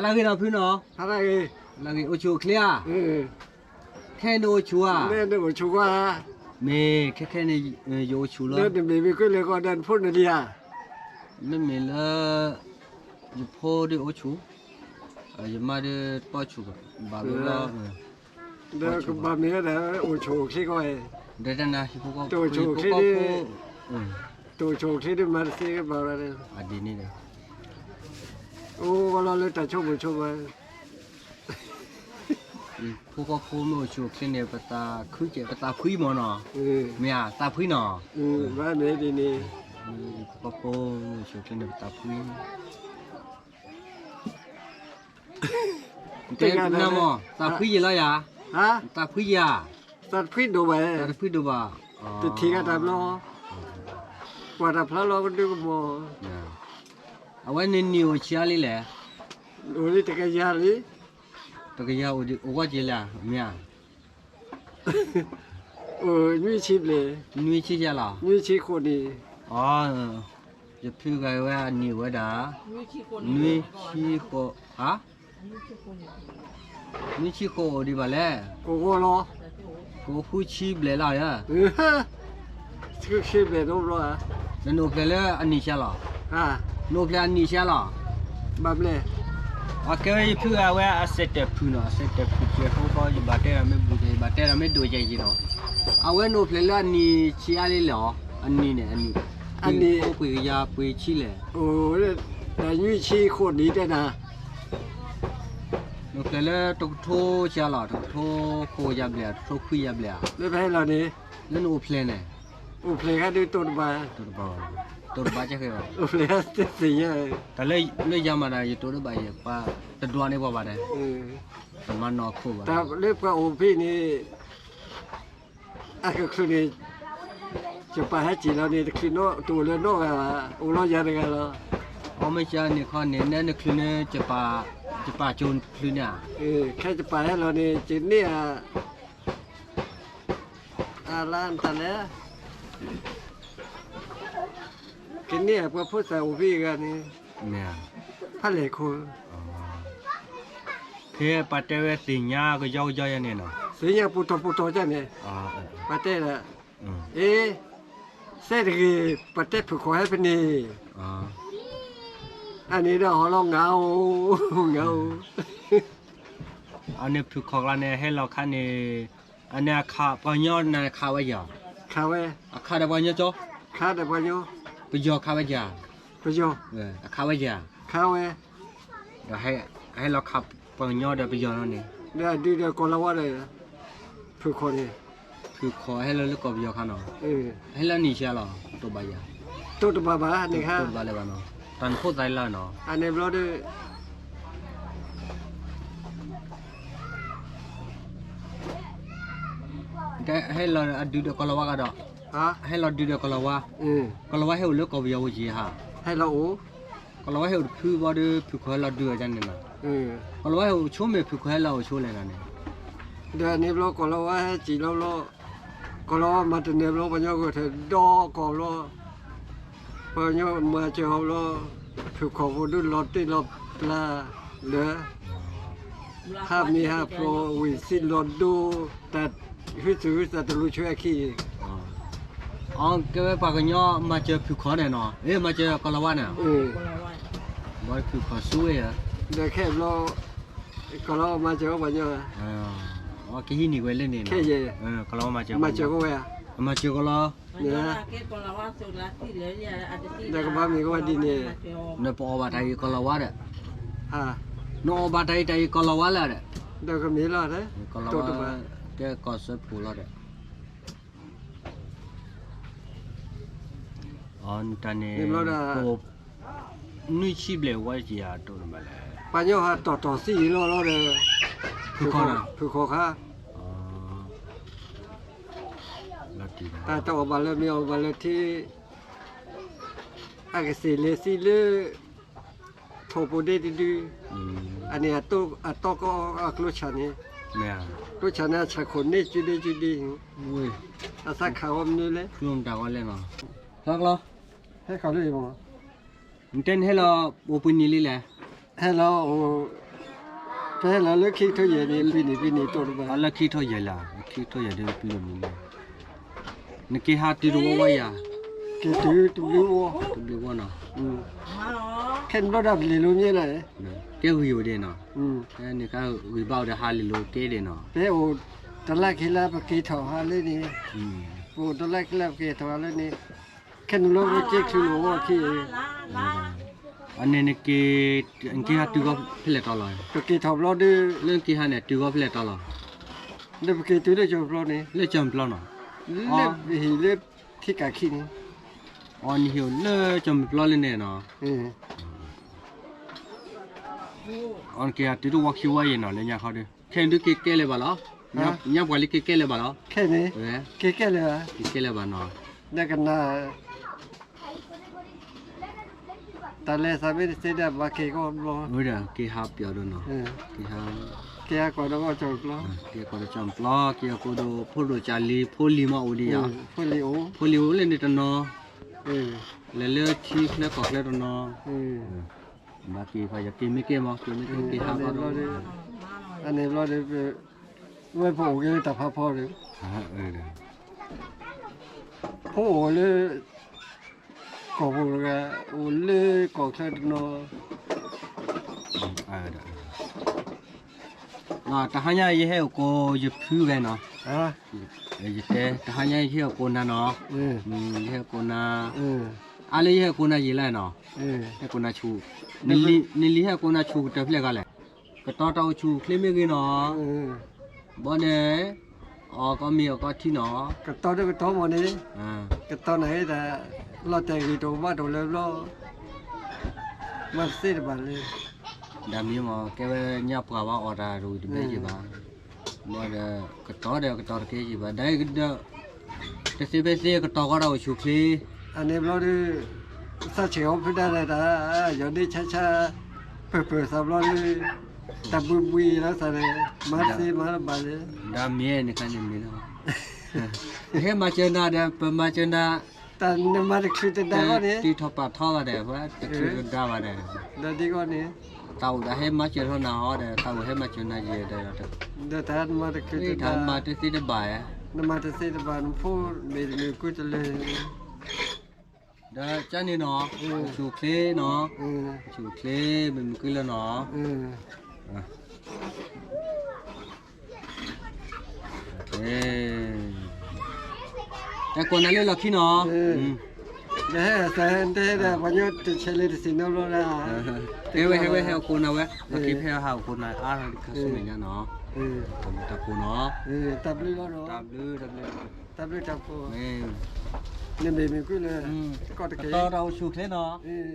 อะไรกันนะพี่น้องอะไรอะไรกันโอชูเคลียแค่โอชูอ่ะเนี่ยโอชูว่าเมย์แค่เนี่ยโยชูแล้วเนี่ยมีก็เลยก็เดินพูดนี่อ่ะนั่นเมย์ละยูพ่อดิโอชูยูมาดิป้าชูบาลูละเดี๋ยวก็บามีแล้วโอชูขี้ก้อยเดี๋ยวนะฮิปโปก็ตัวชูขี้ดิตัวชูขี้ดิมาสิก็บาอะไรอดีนี่เลยโอ้วันละเลยแต่ชอบชอบไปพวกเขาไม่ชูขี้เนี่ยปตาคุยเจ็บปตาคุยมันเนาะเมียตาคุยเนาะบ้านนี้ดีนี่พวกเขาชูขี้เนี่ยปตาคุยเจ้าน้ำมันตาคุยยังไงอ่ะฮะตาคุยอ่ะตาคุยดูไปตาคุยดูบ่ติดทีกันทำล้อว่าทำล้อมันดูก็บ่เอาไว้ในนิวเชียร์เลยแหละโอ้ยตะกี้ยาลีตะกี้ยาโอ้ว่าเจล่ะเมียโอ้ยมีชิบเลยมีชิจล่ะมีชิคนนี้อ๋อจะพูดกันว่านิวด้ามีชิโคฮะมีชิโคดีบ่าเลยโอ้โหล้อกูพูดชิบเลยล่ะเนี่ยชื่อชิบเลยรู้ป่ะนั่นโอเพลอันนี้เชียล่ะฮะโนเพลอันนี้เชียล่ะแบบนี้โอเคพูดกันว่าเสร็จพูดเนาะเสร็จพูดเจ้าเขาบอกอยู่บัตรเราไม่บูชาบัตรเราไม่ดูใจจีเนาะเอาไว้โนเพลอันนี้เชียเลยเหรออันนี้เนี่ยอันนี้เขาคุยยาคุยชิเลยโอ้ยแต่มีชิคนนี้ได้นะโนเพลตุกโทเชียล่ะตุกโทโคยับเลยตุกคุยยับเลยแล้วไปเราเนี่ยนั่นโอเพลเนี่ยโอเพลก็ดูตัวบ้าตัวบ้าจะเคยว่าโอเพลติดสิเยอะแต่เลยยามาได้อยู่ตัวบ้าเยอะป้าแต่ดวงนี่บ่บ้าได้แต่มันนอกคู่บ้าแต่เรื่องว่าโอพี่นี่อ่ะก็คือนี่จะไปให้จีเราเนี่ยคือโน่ตัวเรือโน่กันละโอ้เราอยากได้กันละเขาไม่ใช่เนี่ยเขาเนี่ยนั่นคือเนี่ยจะป่าโจรคือเนี่ยแค่จะไปให้เราเนี่ยจีเนี่ยร้านตะเนี่ยกินเนี่ยพวกพูดใส่อุบีกันนี่เนี่ยพระเหล็กคุณเพื่อปัตเตเวสิญญาก็ย่อยๆเนี่ยเนาะสิญญาปุตโตจ้ะเนี่ยปัตเตละเสด็จปัตเตผูกคอให้เป็นนี่อันนี้เราลองเงาอันนี้ผูกคอแล้วเนี่ยให้เราคันเนี่ยอันนี้ขาปอยอนะขาไว้ยาขาไว้ขาได้ปอยอจ้ะขาได้ปอยอปอยอขาไว้ยาปอยอขาไว้ยาขาไว้เดี๋ยวให้เราขับปอยอเดี๋ยวปอยอนั่นนี่เดี๋ยวก่อนละว่าเลยผูกคอนี่ผูกคอให้เราเลิกกับปอยอข้างนอกให้เราหนีเชียร์หรอตัวใบยาตัวบ้านี่ค่ะตัวบ้าเลยบ้านเนาะตอนพูดใจแล้วเนาะอันนี้เราดูให้เราดูเด็กกลาวากันดอกให้เราดูเด็กกลาวากลาวาให้เราเลิกกับปอยอจีฮะให้เราโอ้กลาวาให้เราพูดว่าดูพูดให้เราดูจังเนี่ยนะกลาวาให้เราช่วยไม่พูดให้เราช่วยเลยนะเนี่ยเดี๋ยวนี้เรากลาวาให้จีเรากลาวามาถึงเนี่ยเราปัญญาก็เถอะดอกก็เราปัญญามาเจอเราผูกคอพูดรถที่เราปลาเหลือข้ามีฮะโปรวิสิรถดูแต่คือถือแต่ตลุช่วยขี้อ๋อก็ไปปากกันย่อมาเจอผิวขอเนี่ยเนาะมาเจอกลาวาเนี่ยบ่ผิวขอสู้อ่ะเดี๋ยวแค่เราก็เรามาเจอปัญญาอ๋อแค่ที่นี่ไว้เล่นเนี่ยแค่เย่ก็เรามาเจอก็เว้ยมาเจอก็เราเนี่ยเดี๋ยวก็บ้ามีก็ว่าดีเนี่ยเนี่ยพอว่าไทยกลาวาเนี่ยโนบาไทยกลาวาแล้วเนี่ยเดี๋ยวก็มีแล้วเนี่ยกลาวาแกก็เสพผู้แล้วเนี่ยอ๋อตอนนี้ก็นุ่ยชีบเลยว่าจะตัวนั้นมาเลยปัญญาฮะต่อสี่ล้อเลยผูกคอนะผูกคอค่ะแต่ต้องเอาไปเลยมีเอาไปเลยที่อากาศเลยโทรปูได้ดีอันนี้ตัวก็อักลุชันนี่เนี่ยลุชันน่ะชักคนนี่จุดอุ้ยอาศัยข่าวมันนี่เลยช่วงดาวอะไรเนาะรักเหรอให้เขาเลยมั้งเต้นให้เราโอปุนนี่เลยแหละให้เรา ဖဲလာလက်ခိထွရနေပြီးနေတော့ပါ ala ki tho ye la ki tho ye de pi lo ni ne ke ha ti ro wa ya ကဲတူလို့ tu lo wa na ခဲတော့ဒါဘယ်လိုမြင်လဲ ke hu yo de na อืม ne ka wi ba de ha li lo ke de na ဘဲဟိုတလက်ခိလာပကေထော်ဟာလေးနေ ဟိုတလက်ခိလာပကေထော်လေးနေခဲလို့ပဲချစ်ချလို့ဝခိ ane ne ke ha tu go phle ta la ပကေထော်လို့ဒီ le ke ha ne tu go phle ta la ဒီပကေတူတဲ့ကျော်လို့နေ le cham pla na လက်ဟီလက်ထိကခိနေ on hiu le cham pla le ne na อืม on ke ha tu do wa ki wa ye na le nya kha de khen du ke le ba la nya bwa le ke le ba la ခဲနေ we ကဲလေ ke le ba na နကနာတလဲစပစ်စတဲ့ဘာကေကောလို့ wo da ke ha pya do na อืม ke ha ကဲကောတော့ကျော်လို့ ke ko do cham pla ke ko do pho do cha li pho li ma o di ya ဖွလီအို pho li o le ne ta no อืม le chi khle ko khle do no อืม ba ke fa ya ke me ke ma ke ha ba do အနေလို့ဒီဝဲဖို့ကတဖာဖော်တယ် ha da ဖို့လေကောဘူးကဦးလေကောခက်နော် da na ta ha nya ye he ko ye phu ga no ဟာ ye te ta ha nya ye ko na no อืม ye ko na อืม a le ye ko na ye la no อืม ye ko na chu ni li he ko na chu te phle ga le ka to to chu khle me ge no อืม bo ne ko mi ko thi no ก็ตอนนี้ก็ท้องหมดนี่ ah ก็ตอนไหนแต่เราแต่งกี่ตัวมาตัวแล้วเรามันเสียบันเลย da mi mo ke nya pa ba order ru di me ji ba mo da ka to ke ji ba dai da te se be se ka to ga da chu khle อันนี้เราดูสักเชียวพิจารณาอย่างนี้ช้าๆเปิดๆสำหรับตะบุยแล้วสันมาสิมาบันเลย da mi ne kan ni no he ma chen da da pa ma chen da แต่เนี่ยมาคือจะได้ก็เนี่ย ti tho pa tho ba de ba te chu da ba de ได้ดีก็เนี่ย tao da he ma chen ho na ho de tao he ma chen na ye de da เดี๋ยวท่านมาคือ ni จะ tha ma te si de ba ya นมาจะเสียบันพูดไม่ได้กูจะเลย da cha ni no chu khle no อืม chu khle mình cứ là nó อืม cái con này là khi nó เนี่ยแต่แต่วันนี้จะเฉลี่ยสิ่งนั้นแล้วนะ cái heo con nào ấy là khi heo con này à cái số này nó เออ tập con nó ตับเลยแล้วเนาะ tập lư ตับเลยจับกู nè เนี่ยเบบี้กูเลยก็ตะเกีย to đâu chụp thế nó เออ